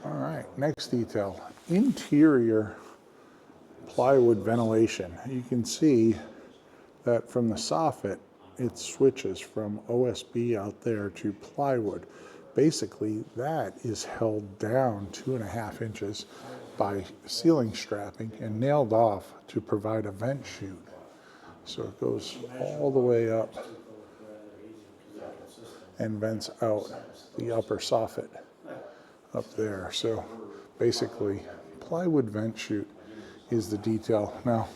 All right, next detail, interior plywood ventilation. You can see that from the soffit, it switches from OSB out there to plywood. Basically, that is held down 2.5 inches by ceiling strapping and nailed off to provide a vent chute. So it goes all the way up and vents out the upper soffit up there. So basically, plywood vent chute is the detail. Now,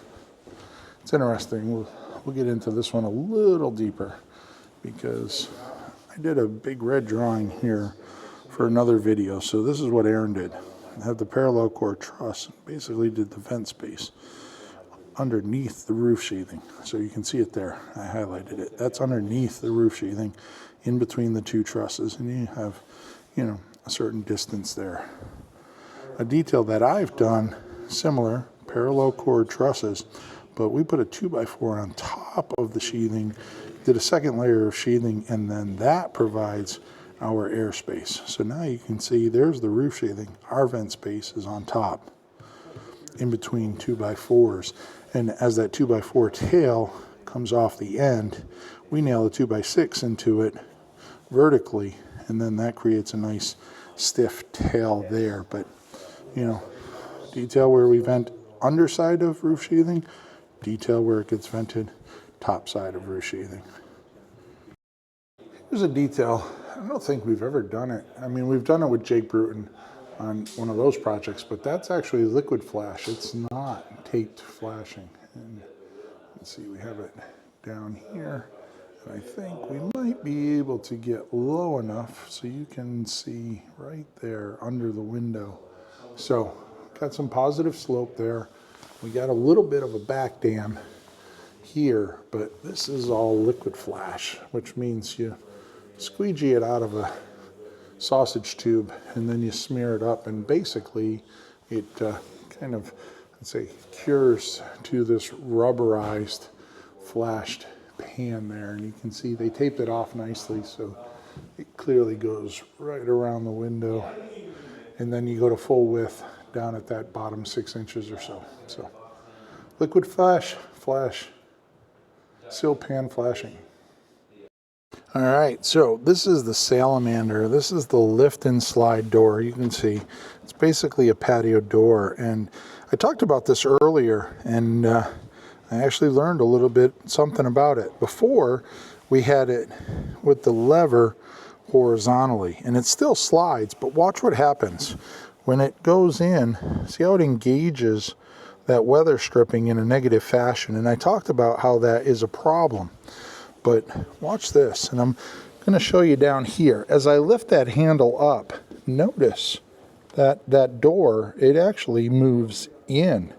it's interesting. We'll get into this one a little deeper because I did a big red drawing here for another video. So this is what Aaron did. I have the parallel core truss, basically did the vent space underneath the roof sheathing. So you can see it there. I highlighted it. That's underneath the roof sheathing in between the two trusses, and you have, a certain distance there. A detail that I've done similar, parallel core trusses, but we put a 2x4 on top of the sheathing, did a second layer of sheathing, and then that provides our airspace. So now you can see there's the roof sheathing. Our vent space is on top in between 2x4s. And as that 2x4 tail comes off the end, we nail a 2x6 into it vertically, and then that creates a nice stiff tail there. But, detail where we vent underside of roof sheathing, detail where it gets vented top side of roof sheathing. Here's a detail. I don't think we've ever done it. I mean, we've done it with Jake Bruton on one of those projects, but that's actually liquid flash. It's not taped flashing. And let's see, we have it down here. And I think we might be able to get low enough so you can see right there under the window. So got some positive slope there. We got a little bit of a back dam here, but this is all liquid flash, which means you squeegee it out of a sausage tube and then you smear it up, and basically it kind of, let's say, cures to this rubberized flashed pan there. And you can see they taped it off nicely, so it clearly goes right around the window, and then you go to full width down at that bottom 6 inches or so. So liquid flash, sill pan flashing. All right, so this is the Salamander. This is the lift and slide door. You can see it's basically a patio door, and I talked about this earlier, and I actually learned a little bit something about it. Before, we had it with the lever horizontally, and it still slides, but watch what happens when it goes in. See how it engages that weather stripping in a negative fashion, and I talked about how that is a problem. But watch this, and I'm going to show you down here. As I lift that handle up, notice that that door, it actually moves in,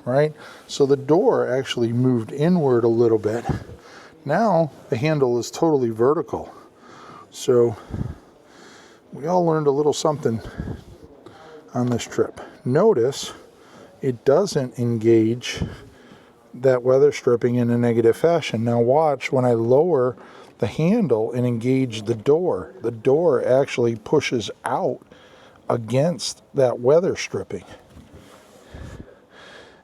right? So the door actually moved inward a little bit. Now the handle is totally vertical. So we all learned a little something on this trip. Notice it doesn't engage that weather stripping in a negative fashion. Now watch when I lower the handle and engage the door actually pushes out against that weather stripping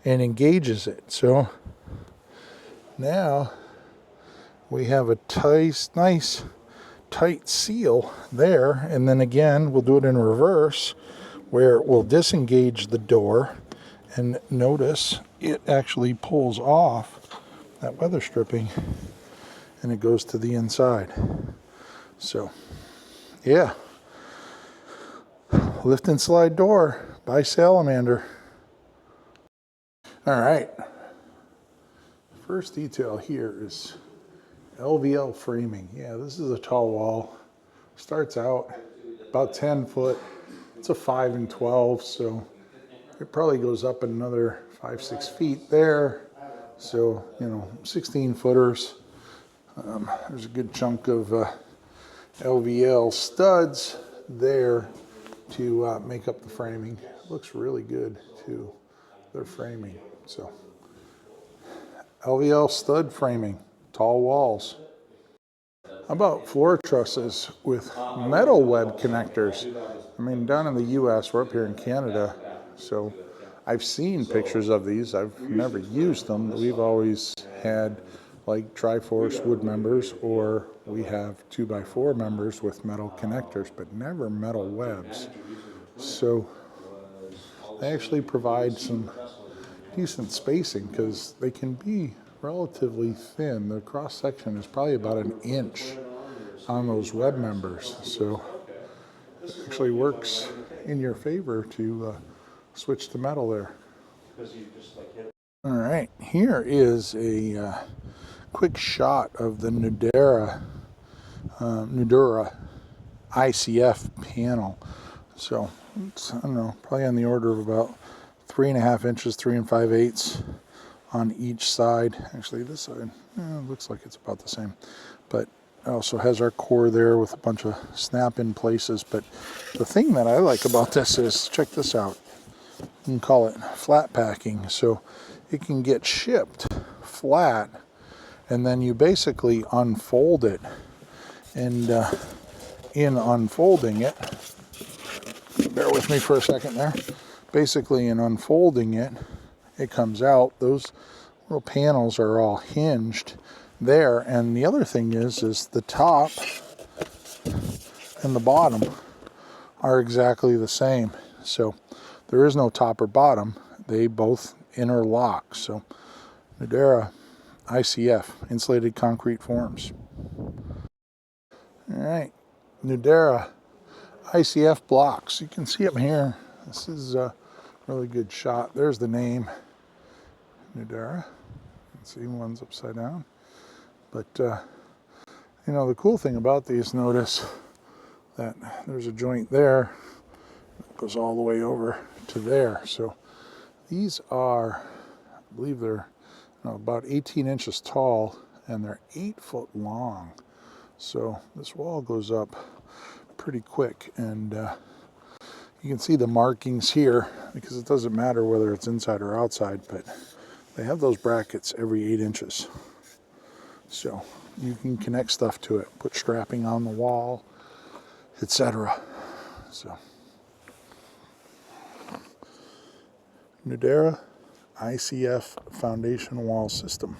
and engages it. So now we have a nice tight seal there, and then again we'll do it in reverse where we'll disengage the door, and notice it actually pulls off that weather stripping and it goes to the inside. So yeah, lift and slide door by Salamander. All right, first detail here is LVL framing. Yeah, this is a tall wall. Starts out about 10 foot. It's a 5 and 12, so it probably goes up another 5-6 feet there. So 16 footers. There's a good chunk of LVL studs there to make up the framing. It looks really good too, their framing. So LVL stud framing, tall walls. How about floor trusses with metal web connectors? I mean, down in the U.S., we're up here in Canada, so I've seen pictures of these. I've never used them, but we've always had like Triforce wood members, or we have 2x4 members with metal connectors, but never metal webs. So they actually provide some decent spacing because they can be relatively thin. The cross section is probably about an inch on those web members, so it actually works in your favor to switch to metal there. All right, here is a quick shot of the Nudura ICF panel. So it's, I don't know, probably on the order of about 3.5 inches, 3 5/8 on each side. Actually, this side looks like it's about the same, but it also has our core there with a bunch of snap-in places. But the thing that I like about this is, check this out. You can call it flat packing, so it can get shipped flat, and then you basically unfold it, and in unfolding it, bear with me for a second there, basically in unfolding it, it comes out. Those little panels are all hinged there, and the other thing is the top and the bottom are exactly the same, so there is no top or bottom. They both interlock. So Nudura ICF, insulated concrete forms. All right, Nudura ICF blocks. You can see them here. This is a really good shot. There's the name, Nudura. You can see one's upside down. But you know, the cool thing about these, notice that there's a joint there that goes all the way over to there. So these are, I believe they're about 18 inches tall, and they're 8 foot long. So this wall goes up pretty quick, and you can see the markings here, because it doesn't matter whether it's inside or outside, but they have those brackets every 8 inches. So you can connect stuff to it, put strapping on the wall, etc. So Nudura ICF foundation wall system.